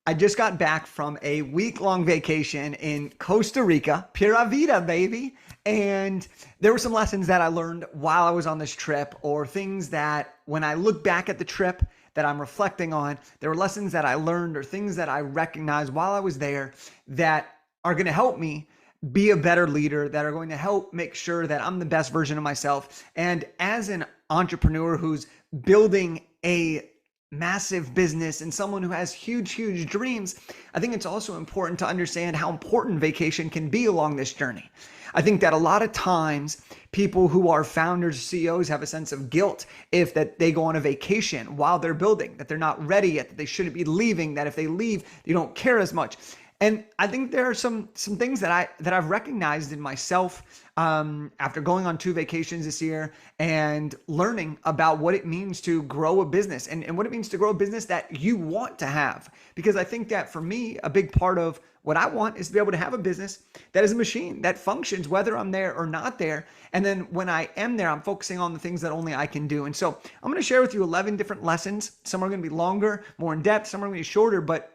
I just got back from a week-long vacation in Costa Rica, Pura Vida, baby. And there were some lessons that I learned while I was on this trip, or things that when I look back at the trip that I'm reflecting on, there were lessons that I learned or things that I recognized while I was there that are going to help me be a better leader, that are going to help make sure that I'm the best version of myself. And as an entrepreneur who's building a massive business and someone who has huge dreams, I think it's also important to understand how important vacation can be along this journey. I think that a lot of times people who are founders, CEOs have a sense of guilt if that they go on a vacation while they're building, that they're not ready yet, that they shouldn't be leaving, that if they leave, you don't care as much. And I think there are some things that I've recognized in myself after going on 2 vacations this year and learning about what it means to grow a business and what it means to grow a business that you want to have. Because I think that for me, a big part of what I want is to be able to have a business that is a machine that functions whether I'm there or not there. And then when I am there, I'm focusing on the things that only I can do. And so I'm going to share with you 11 different lessons. Some are going to be longer, more in depth. Some are going to be shorter, but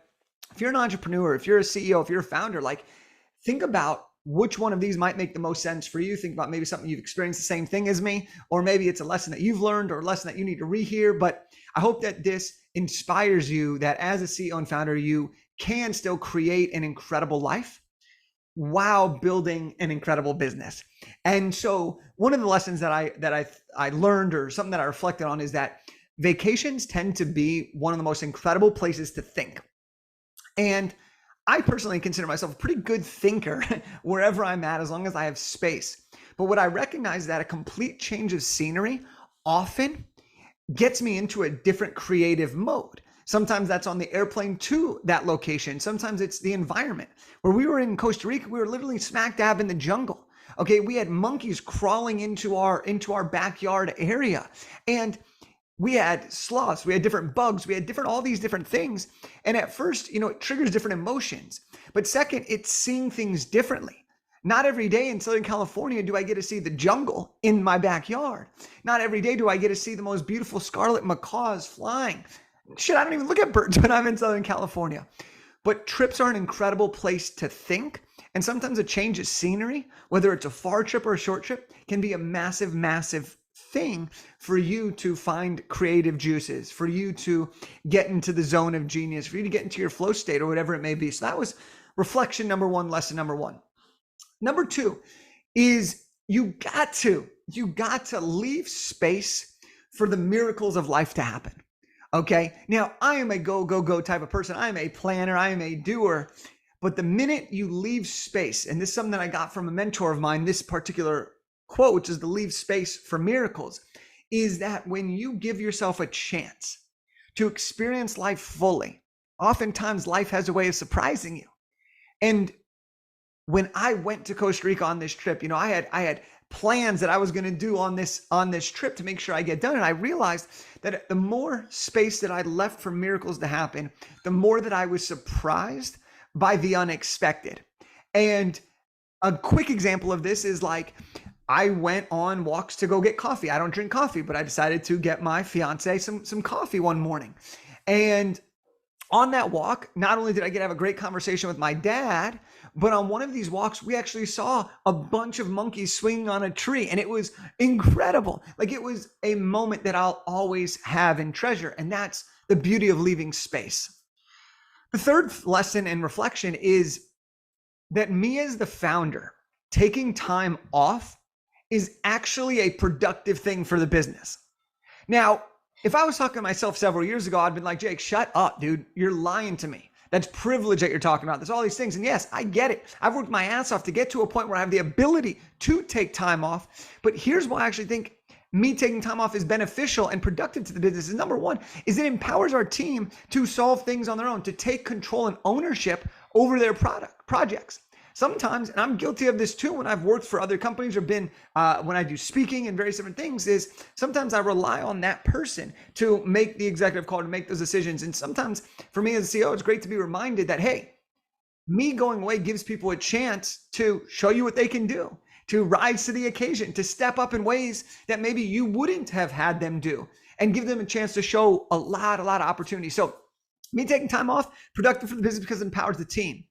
if you're an entrepreneur, if you're a CEO, if you're a founder, like think about which one of these might make the most sense for you. Think about maybe something you've experienced the same thing as me, or maybe it's a lesson that you've learned or a lesson that you need to rehear. But I hope that this inspires you that as a CEO and founder, you can still create an incredible life while building an incredible business. And so one of the lessons that I learned, or something that I reflected on, is that vacations tend to be one of the most incredible places to think. And I personally consider myself a pretty good thinker wherever I'm at, as long as I have space. But what I recognize is that a complete change of scenery often gets me into a different creative mode. Sometimes that's on the airplane to that location. Sometimes it's the environment. Where we were in Costa Rica, we were literally smack dab in the jungle. Okay, we had monkeys crawling into our backyard area. And we had sloths, we had different bugs, we had all these different things. And at first, it triggers different emotions. But second, it's seeing things differently. Not every day in Southern California do I get to see the jungle in my backyard. Not every day do I get to see the most beautiful scarlet macaws flying. Shit, I don't even look at birds when I'm in Southern California. But trips are an incredible place to think. And sometimes a change of scenery, whether it's a far trip or a short trip, can be a massive thing for you to find creative juices, for you to get into the zone of genius, for you to get into your flow state or whatever it may be. So that was reflection number 1, lesson number 1. Number 2 is you got to leave space for the miracles of life to happen. Okay. Now I am a go type of person. I am a planner. I am a doer. But the minute you leave space, and this is something that I got from a mentor of mine, this particular quote, which is to leave space for miracles, is that when you give yourself a chance to experience life fully, oftentimes life has a way of surprising you. And when I went to Costa Rica on this trip, I had plans that I was going to do on this trip to make sure I get done. And I realized that the more space that I left for miracles to happen, the more that I was surprised by the unexpected. And a quick example of this is like, I went on walks to go get coffee. I don't drink coffee, but I decided to get my fiance some coffee one morning. And on that walk, not only did I get to have a great conversation with my dad, but on one of these walks, we actually saw a bunch of monkeys swinging on a tree, and it was incredible. Like, it was a moment that I'll always have and treasure, and that's the beauty of leaving space. The third lesson and reflection is that me as the founder, taking time off is actually a productive thing for the business. Now, if I was talking to myself several years ago, I'd been like, Jake, shut up, dude. You're lying to me. That's privilege that you're talking about. There's all these things. And yes, I get it. I've worked my ass off to get to a point where I have the ability to take time off. But here's why I actually think me taking time off is beneficial and productive to the business. Is number 1 is it empowers our team to solve things on their own, to take control and ownership over their projects. Sometimes, and I'm guilty of this too, when I've worked for other companies or been, when I do speaking and various different things, is sometimes I rely on that person to make the executive call, to make those decisions. And sometimes for me as a CEO, it's great to be reminded that, hey, me going away gives people a chance to show you what they can do, to rise to the occasion, to step up in ways that maybe you wouldn't have had them do, and give them a chance to show a lot of opportunity. So Me taking time off, productive for the business because it empowers the team.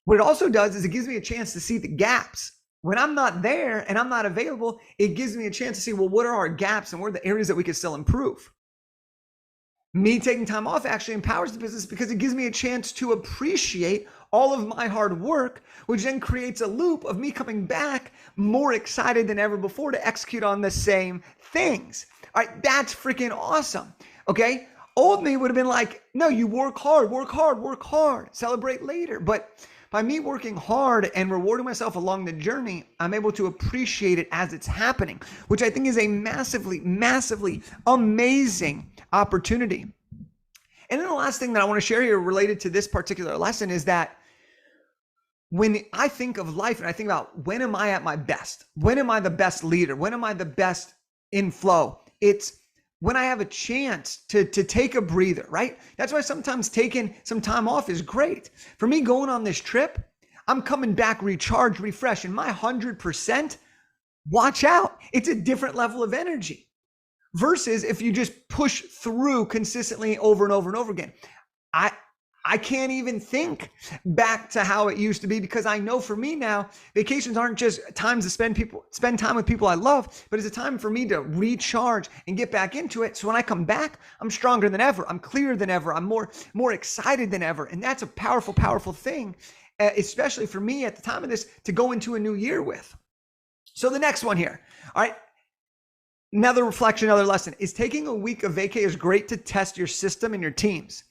What it also does is it gives me a chance to see the gaps. When I'm not there and I'm not available, it gives me a chance to see, well, what are our gaps and what are the areas that we can still improve? Me taking time off actually empowers the business because it gives me a chance to appreciate all of my hard work, which then creates a loop of me coming back more excited than ever before to execute on the same things. All right, that's freaking awesome. Okay. Old me would have been like, no, you work hard, work hard, work hard, celebrate later. But by me working hard and rewarding myself along the journey, I'm able to appreciate it as it's happening, which I think is a massively, massively amazing opportunity. And then the last thing that I want to share here related to this particular lesson is that when I think of life and I think about when am I at my best? When am I the best leader? When am I the best in flow? It's when I have a chance to take a breather, right? That's why sometimes taking some time off is great. For me, going on this trip, I'm coming back recharged, refreshed, and my 100%, watch out. It's a different level of energy versus if you just push through consistently over and over and over again. I can't even think back to how it used to be because I know for me now, vacations aren't just times to spend time with people I love, but it's a time for me to recharge and get back into it. So when I come back, I'm stronger than ever. I'm clearer than ever. I'm more excited than ever. And that's a powerful, powerful thing, especially for me at the time of this to go into a new year with. So the next one here, all right, another reflection, another lesson is taking a week of vacay is great to test your system and your teams.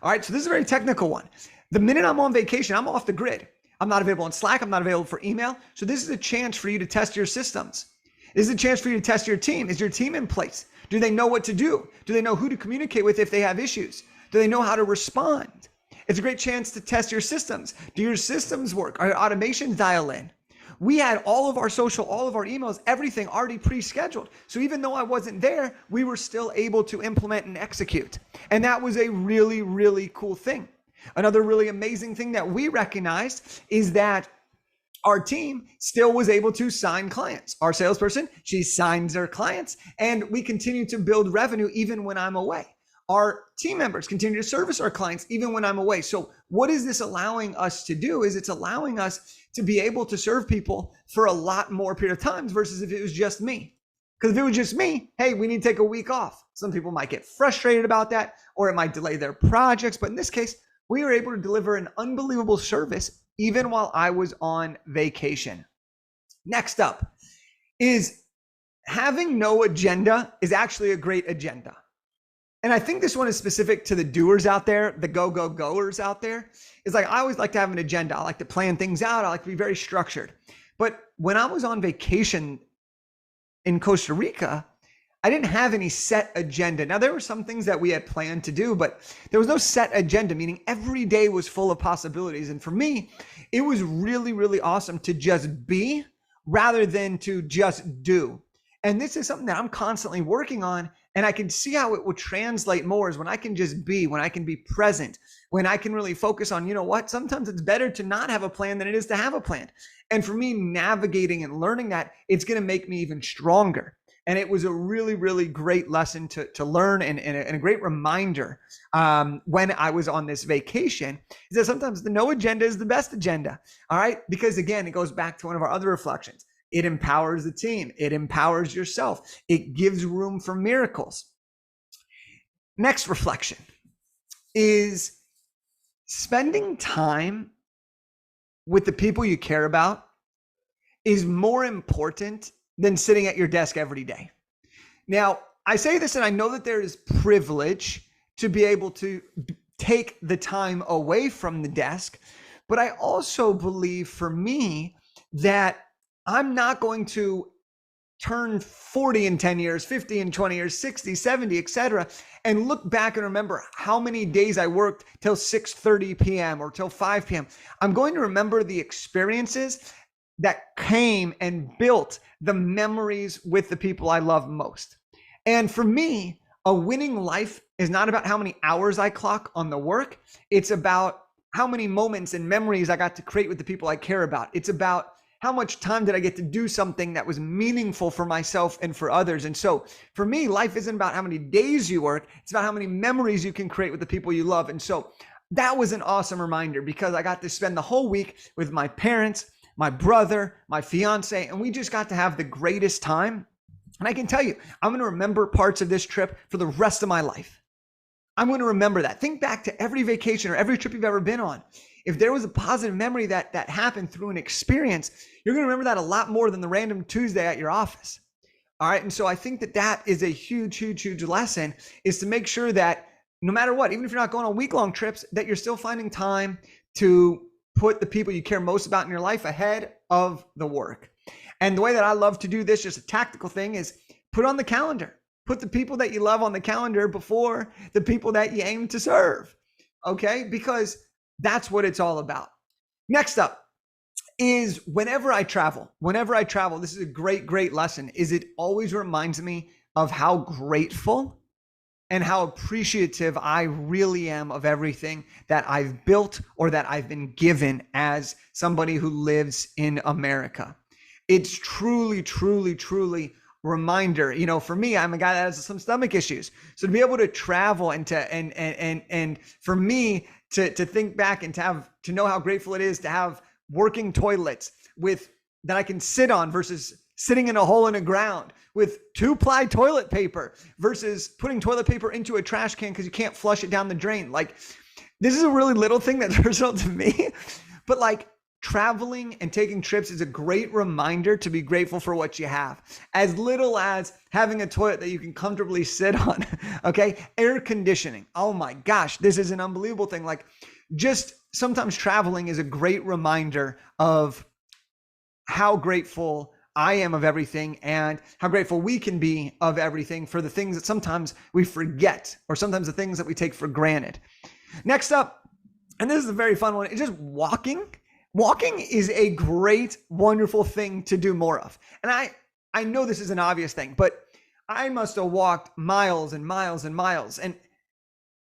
All right, so this is a very technical one. The minute I'm on vacation, I'm off the grid. I'm not available on Slack. I'm not available for email. So this is a chance for you to test your systems. This is a chance for you to test your team. Is your team in place? Do they know what to do? Do they know who to communicate with if they have issues? Do they know how to respond? It's a great chance to test your systems. Do your systems work? Are your automations dial in? We had all of our social, all of our emails, everything already pre-scheduled. So even though I wasn't there, we were still able to implement and execute. And that was a really, really cool thing. Another really amazing thing that we recognized is that our team still was able to sign clients. Our salesperson, she signs her clients, and we continue to build revenue even when I'm away. Our team members continue to service our clients even when I'm away. So what is this allowing us to do is it's allowing us to be able to serve people for a lot more period of times versus if it was just me. Because if it was just me, hey, we need to take a week off. Some people might get frustrated about that or it might delay their projects. But in this case, we were able to deliver an unbelievable service even while I was on vacation. Next up is having no agenda is actually a great agenda. And I think this one is specific to the doers out there, the goers out there. It's like, I always like to have an agenda. I like to plan things out. I like to be very structured. But when I was on vacation in Costa Rica, I didn't have any set agenda. Now, there were some things that we had planned to do, but there was no set agenda, meaning every day was full of possibilities. And for me, it was really, really awesome to just be rather than to just do. And this is something that I'm constantly working on. And I can see how it will translate more is when I can just be, when I can be present, when I can really focus on, you know what, sometimes it's better to not have a plan than it is to have a plan. And for me, navigating and learning that, it's going to make me even stronger. And it was a really, really great lesson to learn and a great reminder when I was on this vacation is that sometimes the no agenda is the best agenda. All right. Because again, it goes back to one of our other reflections. It empowers the team. It empowers yourself. It gives room for miracles. Next reflection is spending time with the people you care about is more important than sitting at your desk every day. Now, I say this and I know that there is privilege to be able to take the time away from the desk, but I also believe for me that I'm not going to turn 40 in 10 years, 50 in 20 years, 60, 70, etc., and look back and remember how many days I worked till 6:30 p.m. or till 5 p.m. I'm going to remember the experiences that came and built the memories with the people I love most. And for me, a winning life is not about how many hours I clock on the work. It's about how many moments and memories I got to create with the people I care about. It's about how much time did I get to do something that was meaningful for myself and for others? And so for me, life isn't about how many days you work. It's about how many memories you can create with the people you love. And so that was an awesome reminder because I got to spend the whole week with my parents, my brother, my fiance, and we just got to have the greatest time. And I can tell you, I'm going to remember parts of this trip for the rest of my life. I'm going to remember that. Think back to every vacation or every trip you've ever been on. If there was a positive memory that happened through an experience, you're going to remember that a lot more than the random Tuesday at your office. All right. And so I think that is a huge, huge, huge lesson, is to make sure that no matter what, even if you're not going on week-long trips, that you're still finding time to put the people you care most about in your life ahead of the work. And the way that I love to do this, just a tactical thing, is put on the calendar. Put the people that you love on the calendar before the people that you aim to serve. Okay? Because that's what it's all about. Next up is whenever I travel, this is a great, great lesson, is it always reminds me of how grateful and how appreciative I really am of everything that I've built or that I've been given as somebody who lives in America. It's truly, truly, truly reminder. You know, for me, I'm a guy that has some stomach issues. So to be able to travel and for me to think back and to know how grateful it is to have working toilets that I can sit on versus sitting in a hole in the ground, with 2-ply toilet paper versus putting toilet paper into a trash can because you can't flush it down the drain. Like, this is a really little thing that's personal to me, but like, traveling and taking trips is a great reminder to be grateful for what you have. As little as having a toilet that you can comfortably sit on, okay? Air conditioning. Oh my gosh, this is an unbelievable thing. Like, just sometimes traveling is a great reminder of how grateful I am of everything and how grateful we can be of everything for the things that sometimes we forget, or sometimes the things that we take for granted. Next up, and this is a very fun one, is just walking. Walking is a great, wonderful thing to do more of. And I know this is an obvious thing, but I must have walked miles and miles and miles. And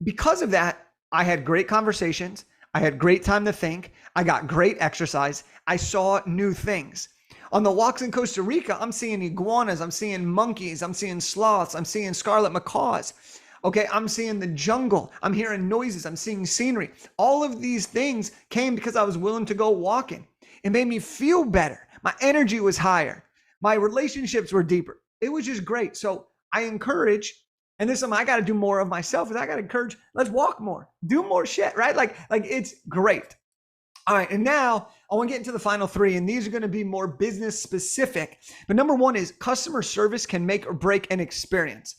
because of that, I had great conversations. I had great time to think. I got great exercise. I saw new things. On the walks in Costa Rica, I'm seeing iguanas. I'm seeing monkeys. I'm seeing sloths. I'm seeing scarlet macaws. Okay, I'm seeing the jungle. I'm hearing noises. I'm seeing scenery. All of these things came because I was willing to go walking. It made me feel better. My energy was higher. My relationships were deeper. It was just great. So I encourage, and this is something I got to do more of myself, is I got to encourage, let's walk more, do more shit, right? Like it's great. All right, and now I want to get into the final three, and these are going to be more business specific. But number one is customer service can make or break an experience.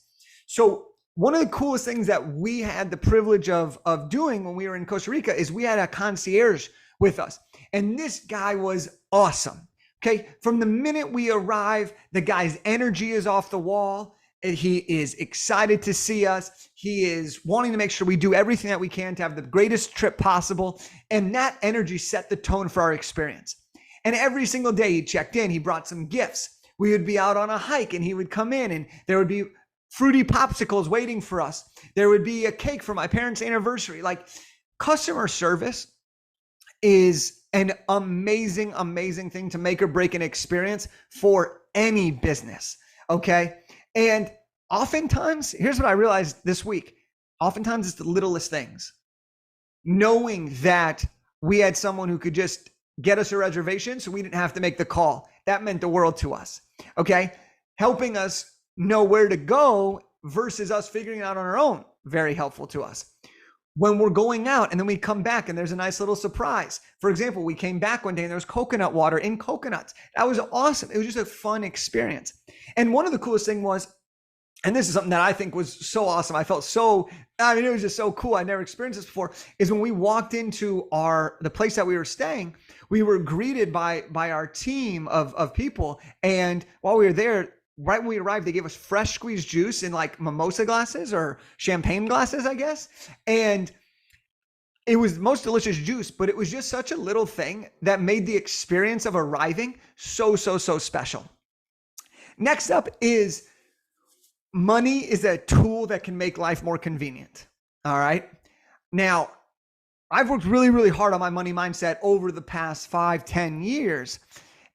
So one of the coolest things that we had the privilege of doing when we were in Costa Rica is we had a concierge with us. And this guy was awesome. Okay. From the minute we arrive, the guy's energy is off the wall. And he is excited to see us. He is wanting to make sure we do everything that we can to have the greatest trip possible. And that energy set the tone for our experience. And every single day he checked in, he brought some gifts. We would be out on a hike and he would come in and there would be fruity popsicles waiting for us. There would be a cake for my parents' anniversary. Like, customer service is an amazing, amazing thing to make or break an experience for any business. Okay. And oftentimes, here's what I realized this week. Oftentimes it's the littlest things. Knowing that we had someone who could just get us a reservation so we didn't have to make the call. That meant the world to us. Okay. Helping us know where to go versus us figuring it out on our own. Very helpful to us. When we're going out and then we come back and there's a nice little surprise. For example, we came back one day and there was coconut water in coconuts. That was awesome. It was just a fun experience. And one of the coolest thing was, and this is something that I think was so awesome. It was just so cool. I never experienced this before, is when we walked into the place that we were staying, we were greeted by our team of people. And while we were there, right when we arrived, they gave us fresh squeezed juice in like mimosa glasses or champagne glasses, I guess. And it was the most delicious juice, but it was just such a little thing that made the experience of arriving so, so, so special. Next up is money is a tool that can make life more convenient. All right. Now, I've worked really, really hard on my money mindset over the past 5-10 years.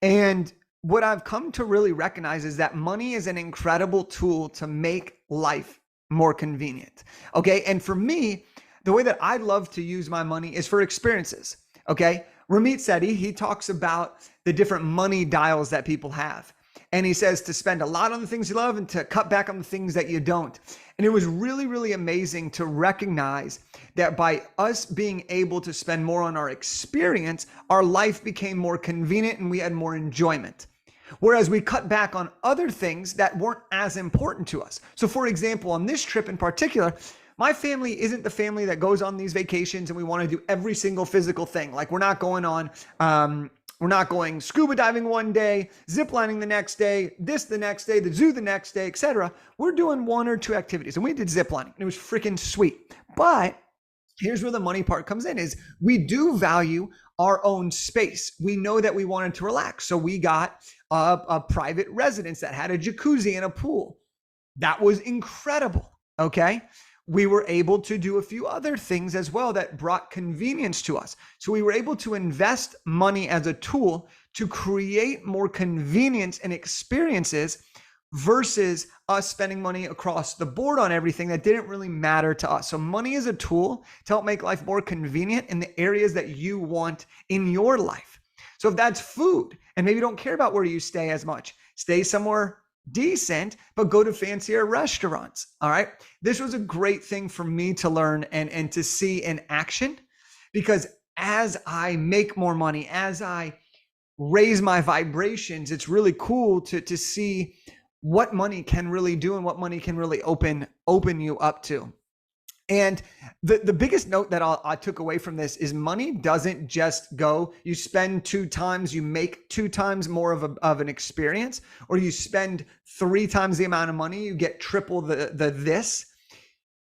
And what I've come to really recognize is that money is an incredible tool to make life more convenient. Okay. And for me, the way that I love to use my money is for experiences. Okay. Ramit Sethi, he talks about the different money dials that people have. And he says to spend a lot on the things you love and to cut back on the things that you don't. And it was really, really amazing to recognize that by us being able to spend more on our experience, our life became more convenient and we had more enjoyment. Whereas we cut back on other things that weren't as important to us. So for example, on this trip in particular, my family isn't the family that goes on these vacations and we want to do every single physical thing. Like we're not going scuba diving one day, zip lining the next day, this the next day, the zoo the next day, etc. We're doing one or two activities, and we did zip lining. It was freaking sweet. But here's where the money part comes in: is we do value our own space. We know that we wanted to relax, so we got a private residence that had a jacuzzi and a pool. That was incredible. Okay. We were able to do a few other things as well that brought convenience to us. So we were able to invest money as a tool to create more convenience and experiences versus us spending money across the board on everything that didn't really matter to us. So money is a tool to help make life more convenient in the areas that you want in your life. So if that's food, and maybe you don't care about where you stay as much, stay somewhere decent, but go to fancier restaurants. All right. This was a great thing for me to learn and to see in action, because as I make more money, as I raise my vibrations, it's really cool to see what money can really do and what money can really open you up to. And the biggest note that I took away from this is money doesn't just go, you spend 2 times, you make 2 times more of an experience, or you spend 3 times the amount of money, you get triple the this.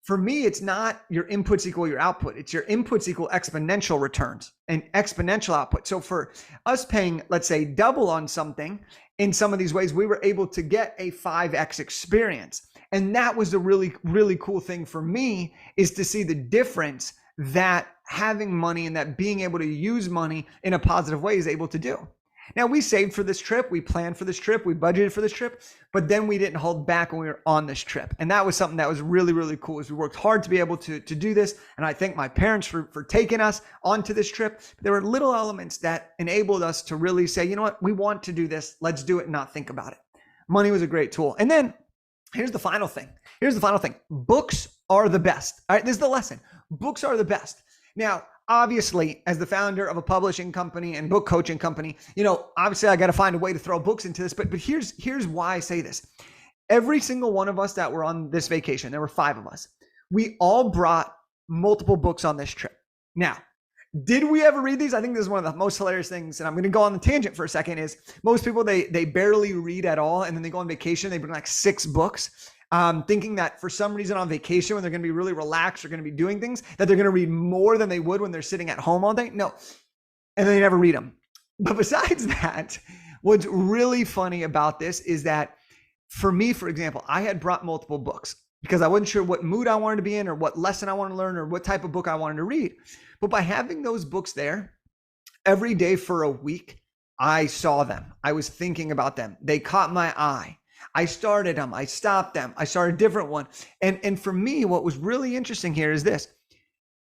For me, it's not your inputs equal your output. It's your inputs equal exponential returns and exponential output. So for us paying, let's say, double on something, in some of these ways, we were able to get a 5x experience. And that was the really, really cool thing for me, is to see the difference that having money and that being able to use money in a positive way is able to do. Now, we saved for this trip, we planned for this trip, we budgeted for this trip, but then we didn't hold back when we were on this trip. And that was something that was really, really cool, is we worked hard to be able to do this. And I thank my parents for taking us onto this trip. There were little elements that enabled us to really say, you know what, we want to do this, let's do it and not think about it. Money was a great tool. And then here's the final thing. Books are the best. All right, this is the lesson. Books are the best. Now, obviously, as the founder of a publishing company and book coaching company, obviously I got to find a way to throw books into this, but here's why I say this. Every single one of us that were on this vacation, there were 5 of us, we all brought multiple books on this trip. Now, did we ever read these? I think this is one of the most hilarious things, and I'm going to go on the tangent for a second, is most people, they barely read at all, and then they go on vacation, they bring like 6 books, thinking that for some reason on vacation, when they're going to be really relaxed, they're going to be doing things, that they're going to read more than they would when they're sitting at home all day. No, and they never read them. But besides that, what's really funny about this is that for me, for example, I had brought multiple books because I wasn't sure what mood I wanted to be in, or what lesson I wanted to learn, or what type of book I wanted to read. But by having those books there every day for a week, I saw them. I was thinking about them. They caught my eye. I started them. I stopped them. I started a different one. And for me, what was really interesting here is this.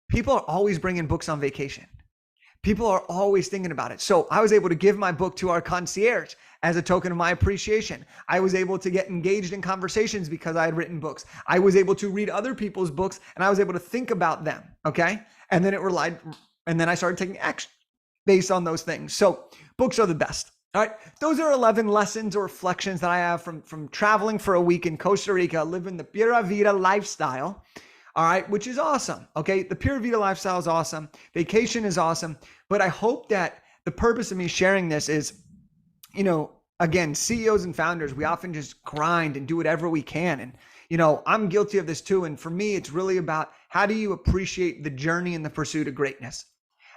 People are always bringing books on vacation. People are always thinking about it. So I was able to give my book to our concierge as a token of my appreciation. I was able to get engaged in conversations because I had written books. I was able to read other people's books, and I was able to think about them. Okay. And then I started taking action based on those things. So books are the best. All right. Those are 11 lessons or reflections that I have from traveling for a week in Costa Rica, living the Pura Vida lifestyle. All right. Which is awesome. Okay. The Pura Vida lifestyle is awesome. Vacation is awesome. But I hope that the purpose of me sharing this is, again, CEOs and founders, we often just grind and do whatever we can. And, I'm guilty of this too. And for me, it's really about, how do you appreciate the journey and the pursuit of greatness?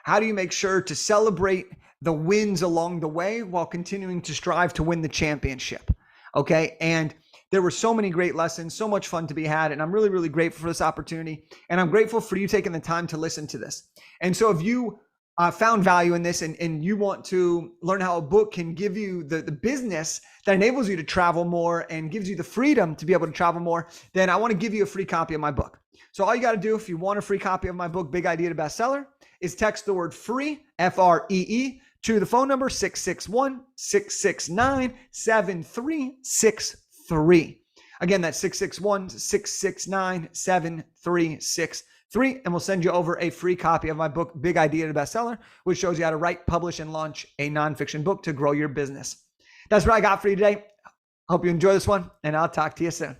How do you make sure to celebrate the wins along the way while continuing to strive to win the championship? Okay. And there were so many great lessons, so much fun to be had. And I'm really, really grateful for this opportunity. And I'm grateful for you taking the time to listen to this. And so if you found value in this and you want to learn how a book can give you the business that enables you to travel more and gives you the freedom to be able to travel more, then I want to give you a free copy of my book. So all you got to do if you want a free copy of my book, Big Idea to Bestseller, is text the word free, Free, to the phone number 661-669-7363. Again, that's 661-669-7363. And we'll send you over a free copy of my book, Big Idea to Bestseller, which shows you how to write, publish, and launch a nonfiction book to grow your business. That's what I got for you today. Hope you enjoy this one, and I'll talk to you soon.